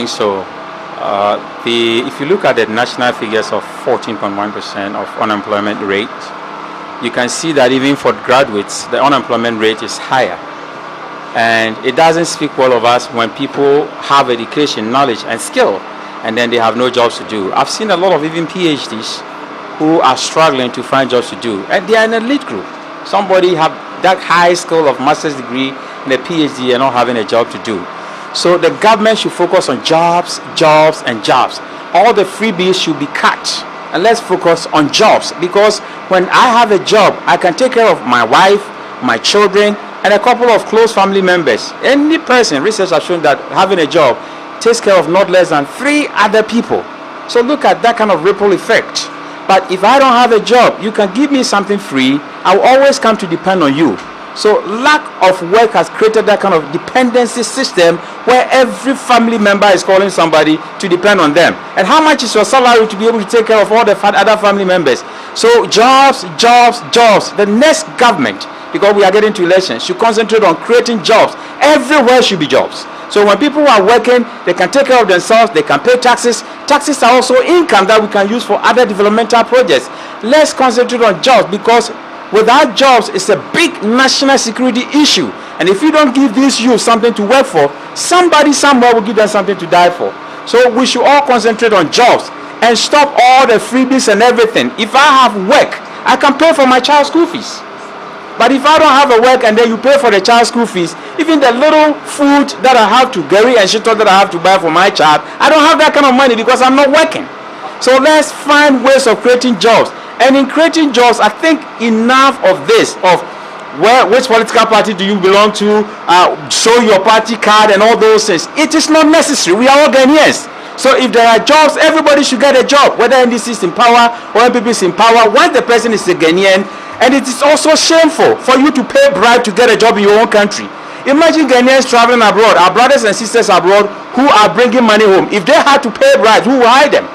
think so. If you look at the national figures of 14.1% of unemployment rate, you can see that even for graduates, the unemployment rate is higher. And it doesn't speak well of us when people have education, knowledge, and skill, and then they have no jobs to do. I've seen a lot of even PhDs who are struggling to find jobs to do, and they are in an elite group. Somebody have that high skill of master's degree and a PhD and not having a job to do. So the government should focus on jobs, jobs, and jobs. All the freebies should be cut, and let's focus on jobs, because when I have a job, I can take care of my wife, my children, and a couple of close family members. Any person, research has shown that having a job takes care of not less than 3 other people. So look at that kind of ripple effect. But if I don't have a job, you can give me something free, I will always come to depend on you. So lack of work has created that kind of dependency system where every family member is calling somebody to depend on them. And how much is your salary to be able to take care of all the other family members? So jobs, jobs, jobs. The next government, because we are getting to elections, should concentrate on creating jobs. Everywhere should be jobs. So when people are working, they can take care of themselves, they can pay taxes. Taxes are also income that we can use for other developmental projects. Let's concentrate on jobs, because without jobs, it's a big national security issue. And if you don't give these youth something to work for, somebody somewhere will give them something to die for. So we should all concentrate on jobs and stop all the freebies and everything. If I have work, I can pay for my child's school fees. But if I don't have a work and then you pay for the child's school fees, even the little food that I have to Gary and Shito that I have to buy for my child, I don't have that kind of money because I'm not working. So let's find ways of creating jobs. And in creating jobs, I think enough of this, of which political party do you belong to, show your party card and all those things. It is not necessary. We are all Ghanaians. So if there are jobs, everybody should get a job, whether NDC is in power or MPP is in power. Once the person is a Ghanaian, and it is also shameful for you to pay bribe to get a job in your own country. Imagine Ghanaians traveling abroad, our brothers and sisters abroad who are bringing money home. If they had to pay bribes, who will hire them?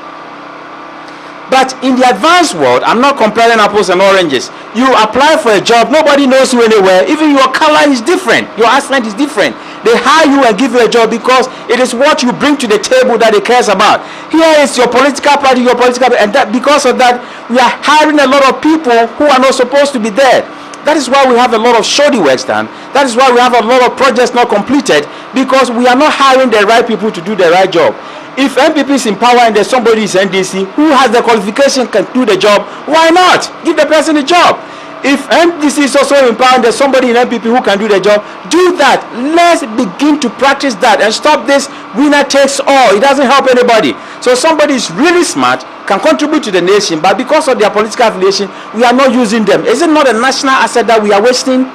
But in the advanced world, I'm not comparing apples and oranges. You apply for a job, nobody knows you anywhere. Even your color is different, your accent is different. They hire you and give you a job because it is what you bring to the table that they cares about. Here is your political party, and that because of that, we are hiring a lot of people who are not supposed to be there. That is why we have a lot of shoddy works done. That is why we have a lot of projects not completed, because we are not hiring the right people to do the right job. If MPP is in power and there's somebody is NDC who has the qualification, can do the job, why not? Give the person a job. If MDC is also in power and there's somebody in MPP who can do the job, do that. Let's begin to practice that and stop this winner takes all. It doesn't help anybody. So somebody is really smart, can contribute to the nation, but because of their political affiliation, we are not using them. Is it not a national asset that we are wasting?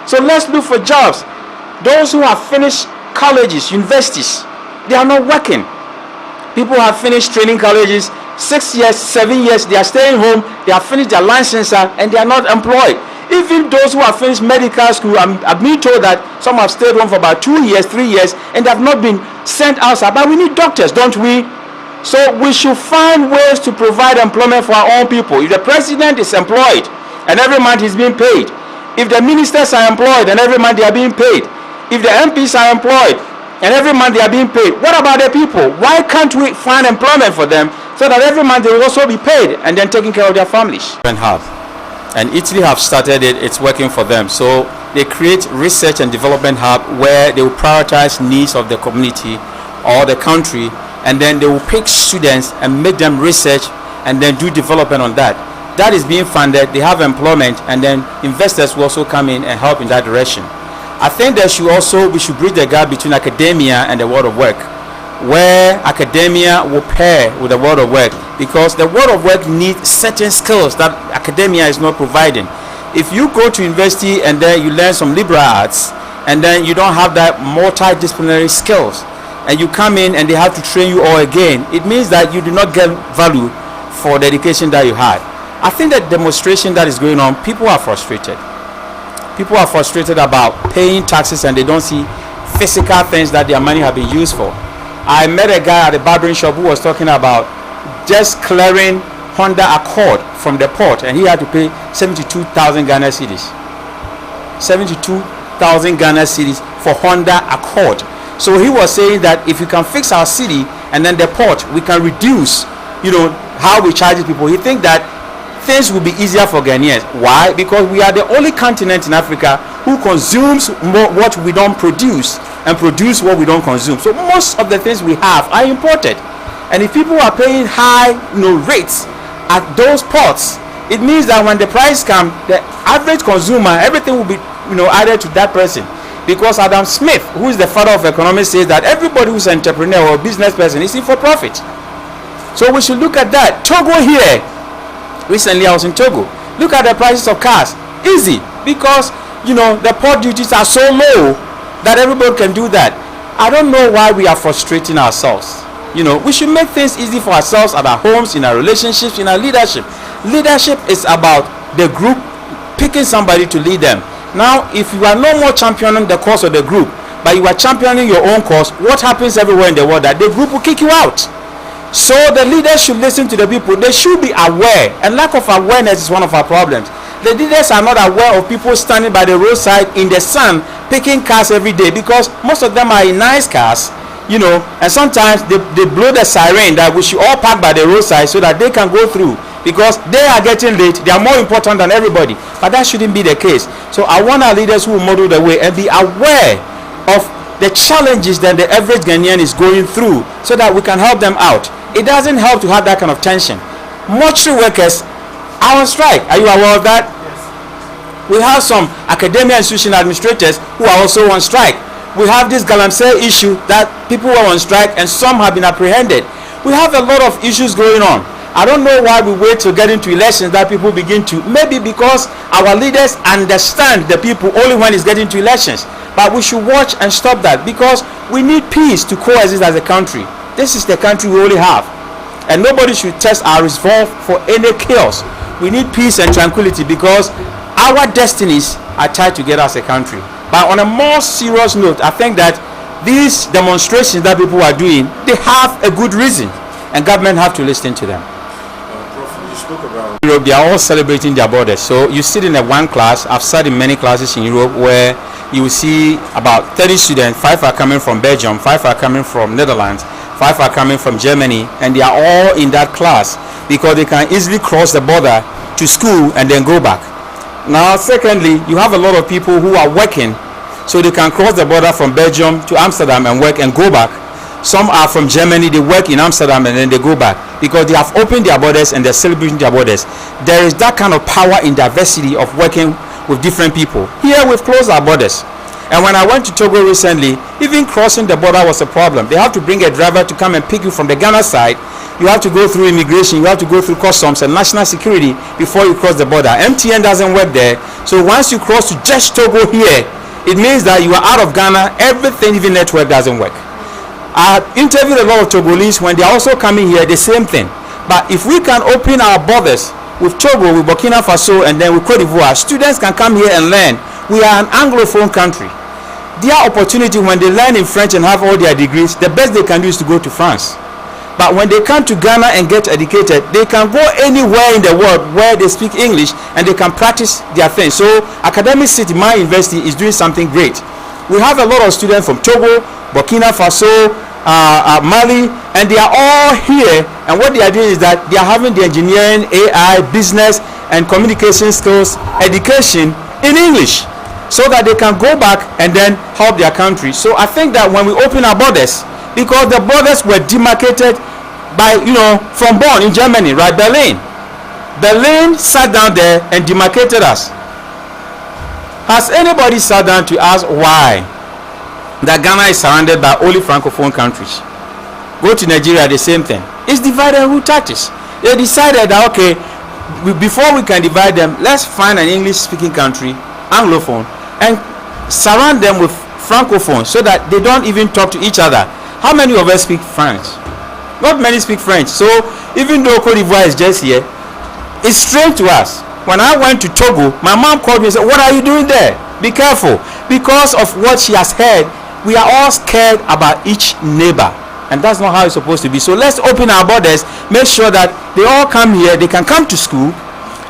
So let's look for jobs. Those who have finished colleges, universities, they are not working. People have finished training colleges, 6 years, 7 years, they are staying home, they have finished their license and they are not employed. Even those who have finished medical school, I've been told that some have stayed home for about 2 years, 3 years, and they have not been sent outside. But we need doctors, don't we? So we should find ways to provide employment for our own people. If the president is employed and every month he's being paid, if the ministers are employed and every month they are being paid, if the MPs are employed and every month they are being paid, what about the people? Why can't we find employment for them so that every month they will also be paid and then taking care of their families? And Italy have started it, it's working for them. So they create research and development hub where they will prioritize needs of the community or the country, and then they will pick students and make them research and then do development on that. That is being funded, they have employment, and then investors will also come in and help in that direction. I think that we should bridge the gap between academia and the world of work, where academia will pair with the world of work, because the world of work needs certain skills that academia is not providing. If you go to university and then you learn some liberal arts and then you don't have that multidisciplinary skills and you come in and they have to train you all again, it means that you do not get value for the education that you had. I think that demonstration that is going on, people are frustrated. People are frustrated about paying taxes and they don't see physical things that their money have been used for. I met a guy at a barbering shop who was talking about just clearing Honda Accord from the port, and he had to pay 72,000 Ghana cedis. 72,000 Ghana cedis for Honda Accord. So he was saying that if we can fix our city and then the port, we can reduce, how we charge people. He think that things will be easier for Ghanaians. Why? Because we are the only continent in Africa who consumes what we don't produce and produce what we don't consume. So most of the things we have are imported. And if people are paying high rates at those ports, it means that when the price comes, the average consumer, everything will be added to that person. Because Adam Smith, who is the father of economics, says that everybody who's an entrepreneur or business person is in for profit. So we should look at that. Togo here, recently I was in Togo. Look at the prices of cars. Easy, because the port duties are so low that everybody can do that. I don't know why we are frustrating ourselves. We should make things easy for ourselves at our homes, in our relationships, in our leadership. Leadership is about the group picking somebody to lead them. Now, if you are no more championing the cause of the group, but you are championing your own cause, what happens everywhere in the world? That the group will kick you out. So the leaders should listen to the people. They should be aware, and lack of awareness is one of our problems. The leaders are not aware of people standing by the roadside in the sun picking cars every day, because most of them are in nice cars, and sometimes they blow the siren that we should all park by the roadside so that they can go through, because they are getting late. They are more important than everybody, but that shouldn't be the case. So I want our leaders who will model the way and be aware of the challenges that the average Ghanaian is going through, so that we can help them out. It doesn't help to have that kind of tension. Mortuary workers are on strike. Are you aware of that? Yes. We have some academia institution administrators who are also on strike. We have this Galamsey issue that people were on strike and some have been apprehended. We have a lot of issues going on. I don't know why we wait to get into elections that people begin to. Maybe because our leaders understand the people only when it's getting to elections. But we should watch and stop that, because we need peace to coexist as a country. This is the country we only have, and nobody should test our resolve for any chaos. We need peace and tranquility, because our destinies are tied together as a country. But on a more serious note, I think that these demonstrations that people are doing, they have a good reason, and government have to listen to them. Prof, you spoke about Europe, they are all celebrating their borders. So you sit in one class. I've sat in many classes in Europe where you will see about 30 students. 5 are coming from Belgium, 5 are coming from Netherlands, 5 are coming from Germany, and they are all in that class because they can easily cross the border to school and then go back. Now, secondly, you have a lot of people who are working, so they can cross the border from Belgium to Amsterdam and work and go back. Some are from Germany, they work in Amsterdam and then they go back, because they have opened their borders and they're celebrating their borders. There is that kind of power in diversity of working with different people. Here we've closed our borders. And when I went to Togo recently, even crossing the border was a problem. They have to bring a driver to come and pick you from the Ghana side. You have to go through immigration, you have to go through customs and national security before you cross the border. MTN doesn't work there. So once you cross to just Togo here, it means that you are out of Ghana. Everything, even network, doesn't work. I interviewed a lot of Togolese. When they are also coming here, the same thing. But if we can open our borders with Togo, with Burkina Faso, and then with Cote d'Ivoire, students can come here and learn. We are an Anglophone country. Their opportunity, when they learn in French and have all their degrees, the best they can do is to go to France. But when they come to Ghana and get educated, they can go anywhere in the world where they speak English and they can practice their thing. So Academic City, my university, is doing something great. We have a lot of students from Togo, Burkina Faso, Mali, and they are all here. And what they are doing is that they are having the engineering, AI, business, and communication skills education in English, so that they can go back and then help their country. So I think that when we open our borders, because the borders were demarcated by, from Bonn in Germany, right? Berlin sat down there and demarcated us. Has anybody sat down to ask why that Ghana is surrounded by only Francophone countries? Go to Nigeria, the same thing. It's divide and rule tactics. They decided that, okay, before we can divide them, let's find an English-speaking country, Anglophone, and surround them with Francophone so that they don't even talk to each other. How many of us speak French? Not many speak French. So even though Cote d'Ivoire is just here, it's strange to us. When I went to Togo, my mom called me and said, "What are you doing there? Be careful." Because of what she has heard, we are all scared about each neighbor. And that's not how it's supposed to be. So let's open our borders, make sure that they all come here, they can come to school,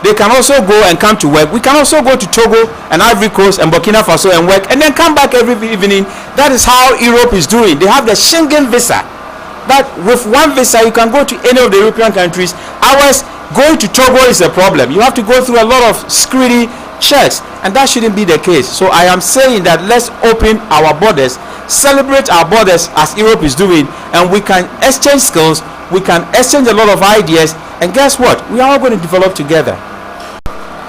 they can also go and come to work. We can also go to Togo and Ivory Coast and Burkina Faso and work and then come back every evening. That is how Europe is doing. They have the Schengen visa. But with one visa, you can go to any of the European countries. Ours, going to Togo is a problem. You have to go through a lot of security checks, and that shouldn't be the case. So I am saying that let's open our borders, celebrate our borders as Europe is doing, and we can exchange skills, we can exchange a lot of ideas, and guess what? We are all going to develop together.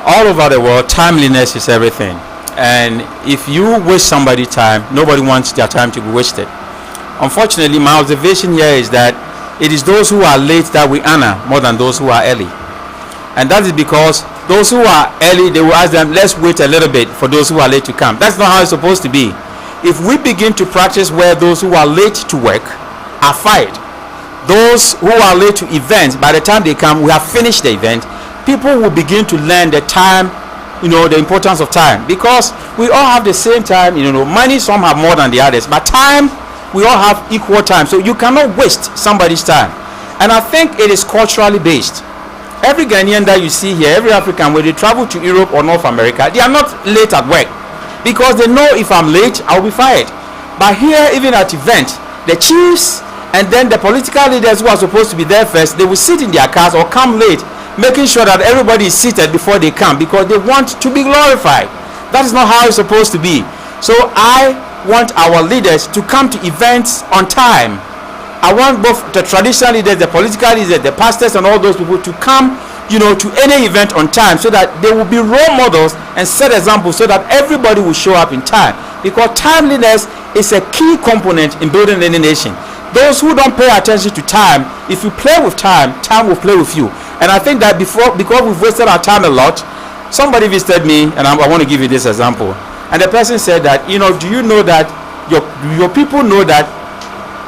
All over the world, timeliness is everything. And if you waste somebody time, nobody wants their time to be wasted. Unfortunately, my observation here is that it is those who are late that we honor more than those who are early. And that is because those who are early, they will ask them, let's wait a little bit for those who are late to come. That's not how it's supposed to be. If we begin to practice where those who are late to work are fired, those who are late to events, by the time they come, we have finished the event, people will begin to learn the time, the importance of time. Because we all have the same time, money, some have more than the others, but time, we all have equal time. So you cannot waste somebody's time. And I think it is culturally based. Every Ghanaian that you see here, every African, when they travel to Europe or North America, they are not late at work because they know if I'm late, I'll be fired. But here, even at events, the chiefs and then the political leaders who are supposed to be there first, they will sit in their cars or come late, making sure that everybody is seated before they come because they want to be glorified. That is not how it's supposed to be. So I want our leaders to come to events on time. I want both the traditional leaders, the political leaders, the pastors, and all those people to come, to any event on time, so that they will be role models and set examples, so that everybody will show up in time. Because timeliness is a key component in building any nation. Those who don't pay attention to time, if you play with time, time will play with you. And I think that because we've wasted our time a lot, somebody visited me, and I want to give you this example. And the person said that, do you know that your people know that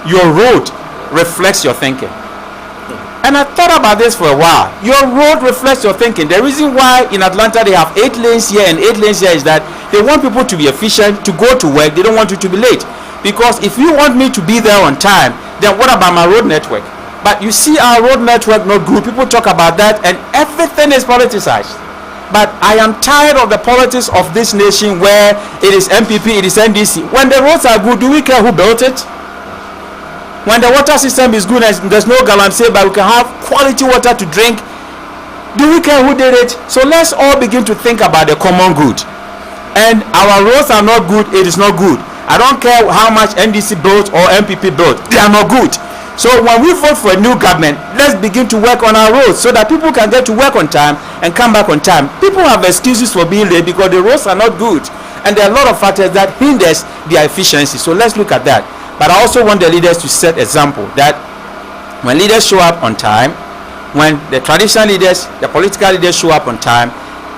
your road reflects your thinking? And I thought about this for a while. Your road reflects your thinking. The reason why in Atlanta they have 8 lanes here and 8 lanes here is that they want people to be efficient, to go to work. They don't want you to be late. Because if you want me to be there on time, then what about my road network? But you see our road network not good. People talk about that and everything is politicized. But I am tired of the politics of this nation where it is MPP, it is NDC. When the roads are good, do we care who built it? When the water system is good and there's no galamsey, but we can have quality water to drink, do we care who did it? So let's all begin to think about the common good. And our roads are not good, it is not good. I don't care how much NDC built or MPP built, they are not good. So when we vote for a new government, let's begin to work on our roads so that people can get to work on time and come back on time. People have excuses for being late because the roads are not good. And there are a lot of factors that hinders their efficiency. So let's look at that. But I also want the leaders to set example that when leaders show up on time, when the traditional leaders, the political leaders show up on time,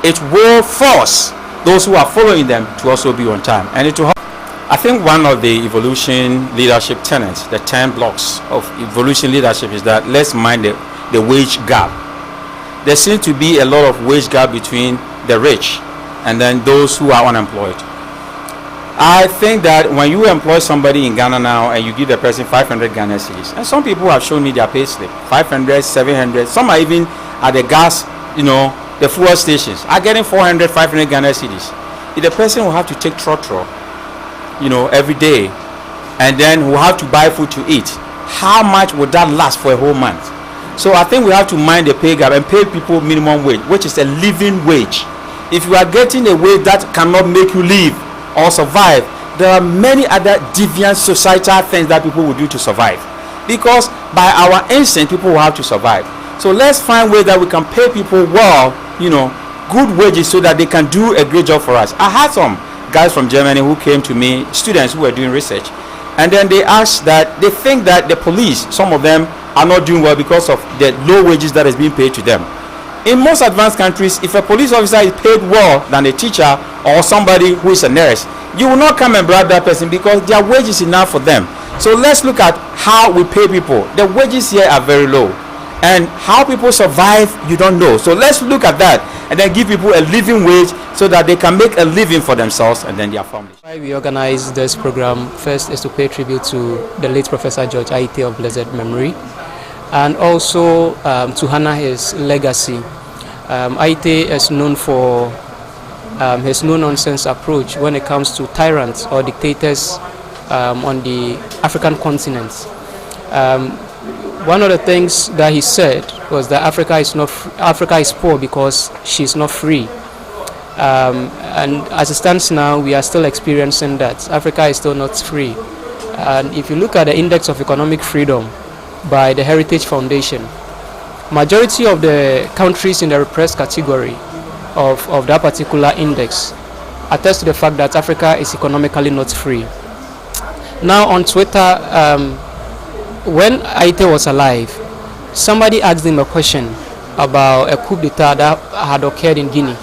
it will force those who are following them to also be on time. And it will help. I think one of the evolution leadership tenets, the 10 blocks of evolution leadership, is that let's mind the wage gap. There seems to be a lot of wage gap between the rich and then those who are unemployed. I think that when you employ somebody in Ghana now and you give the person 500 Ghana cedis, and some people have shown me their pay slip, 500, 700, some are even at the gas, the fuel stations, are getting 400, 500 Ghana cedis. If the person will have to take trotro, every day, and then we'll have to buy food to eat, how much would that last for a whole month? So I think we have to mind the pay gap and pay people minimum wage, which is a living wage. If you are getting a wage that cannot make you live or survive, there are many other deviant societal things that people will do to survive, because by our instinct people will have to survive. So let's find ways that we can pay people well, good wages, so that they can do a great job for us. I had some guys from Germany who came to me, students who were doing research, and then they asked that they think that the police, some of them are not doing well because of the low wages that is being paid to them. In most advanced countries, if a police officer is paid well than a teacher or somebody who is a nurse, you will not come and bribe that person because their wage is enough for them. So let's look at how we pay people. The wages here are very low, and how people survive, you don't know. So let's look at that and then give people a living wage so that they can make a living for themselves and then their families. Why we organize this program first is to pay tribute to the late Professor George Aite of blessed memory, and also to honor his legacy. Haiti is known for his no-nonsense approach when it comes to tyrants or dictators on the African continent. One of the things that he said was that Africa is poor because she's not free. And as it stands now, we are still experiencing that. Africa is still not free. And if you look at the Index of Economic Freedom by the Heritage Foundation, majority of the countries in the repressed category of that particular index attest to the fact that Africa is economically not free. Now on Twitter, when Haiti was alive, somebody asked him a question about a coup d'etat that had occurred in Guinea.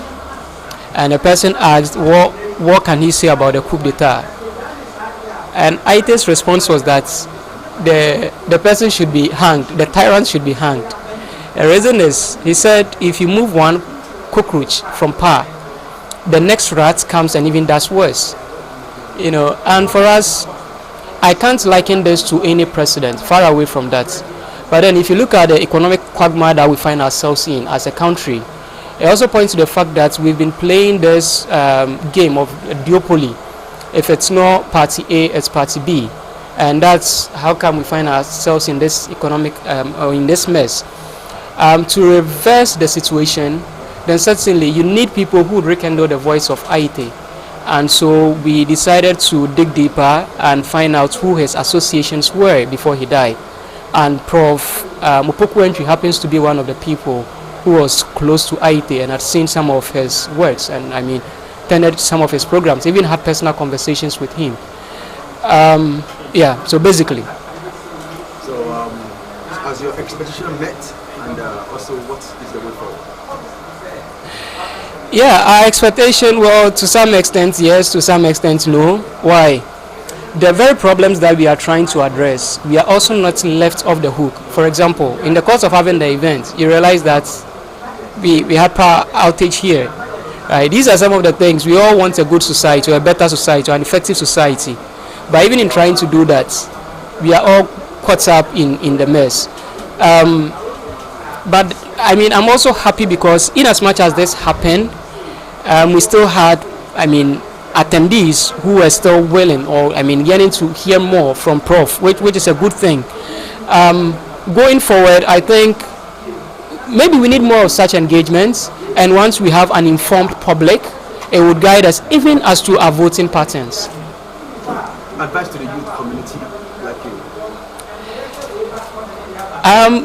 And the person asked, what can he say about the coup d'etat? And Haiti's response was that the person should be hanged, the tyrant should be hanged. The reason is, he said, if you move one cockroach from power, the next rat comes and even does worse. And for us, I can't liken this to any precedent, far away from that. But then if you look at the economic quagmire that we find ourselves in as a country, it also points to the fact that we've been playing this game of duopoly. If it's not party A, it's party B. And that's how come we find ourselves in this economic, or in this mess. To reverse the situation, then certainly you need people who would rekindle the voice of Haiti. And so we decided to dig deeper and find out who his associations were before he died. And Prof. Mupoku Entry happens to be one of the people who was close to Haiti and had seen some of his works and attended some of his programs, even had personal conversations with him. So basically. So has your expectation met, and also what is the way forward? Yeah, our expectation, well, to some extent yes, to some extent no. Why? The very problems that we are trying to address, we are also not left off the hook. For example, in the course of having the event, you realize that we had power outage here. Right? These are some of the things. We all want a good society, or a better society, or an effective society. But even in trying to do that, we are all caught up in the mess. But I'm also happy because in as much as this happened, we still had, attendees who were still willing, or getting to hear more from Prof, which is a good thing. Going forward, I think maybe we need more of such engagements, and once we have an informed public, it would guide us even as to our voting patterns. Advice to the youth community like you?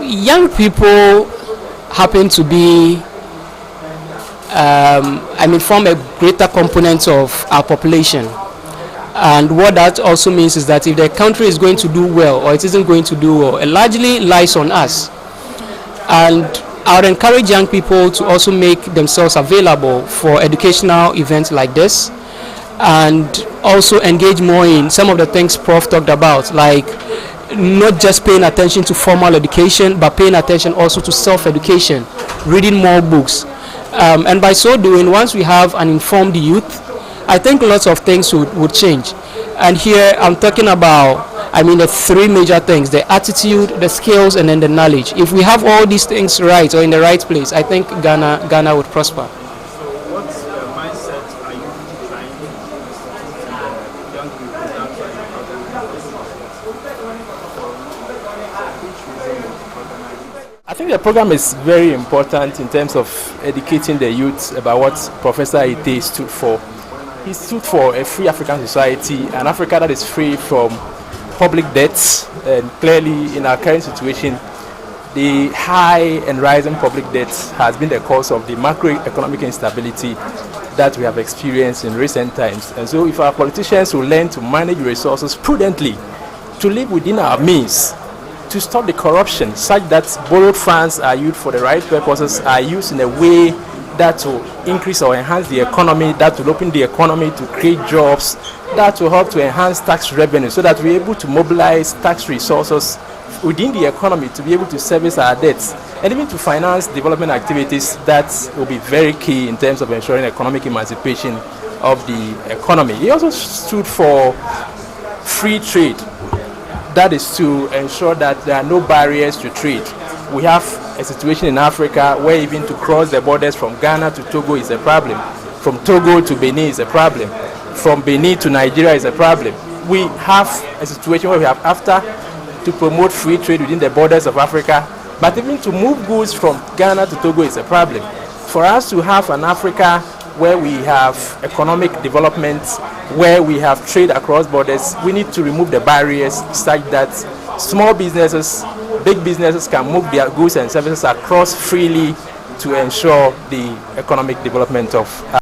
Young people happen to be form a greater component of our population, and what that also means is that if the country is going to do well or it isn't going to do well, it largely lies on us. And I would encourage young people to also make themselves available for educational events like this, and also engage more in some of the things Prof talked about, like not just paying attention to formal education, but paying attention also to self-education, reading more books. And by so doing, once we have an informed youth, I think lots of things would change. And here I'm talking about, the three major things: the attitude, the skills, and then the knowledge. If we have all these things right, or in the right place, I think Ghana would prosper. So what mindset are you trying to young people that trying to I think the program is very important in terms of educating the youth about what Professor Ite stood for. He stood for a free African society, an Africa that is free from public debts, and clearly in our current situation, the high and rising public debt has been the cause of the macroeconomic instability that we have experienced in recent times. And so if our politicians will learn to manage resources prudently, to live within our means, to stop the corruption such that borrowed funds are used for the right purposes, are used in a way that will increase or enhance the economy, that will open the economy to create jobs, that will help to enhance tax revenue so that we're able to mobilize tax resources within the economy to be able to service our debts and even to finance development activities. That will be very key in terms of ensuring economic emancipation of the economy. He also stood for free trade. That is to ensure that there are no barriers to trade. We have a situation in Africa where even to cross the borders from Ghana to Togo is a problem. From Togo to Benin is a problem. From Benin to Nigeria is a problem. We have a situation where we have after to promote free trade within the borders of Africa, but even to move goods from Ghana to Togo is a problem. For us to have an Africa where we have economic development, where we have trade across borders, we need to remove the barriers such that small businesses, big businesses can move their goods and services across freely to ensure the economic development of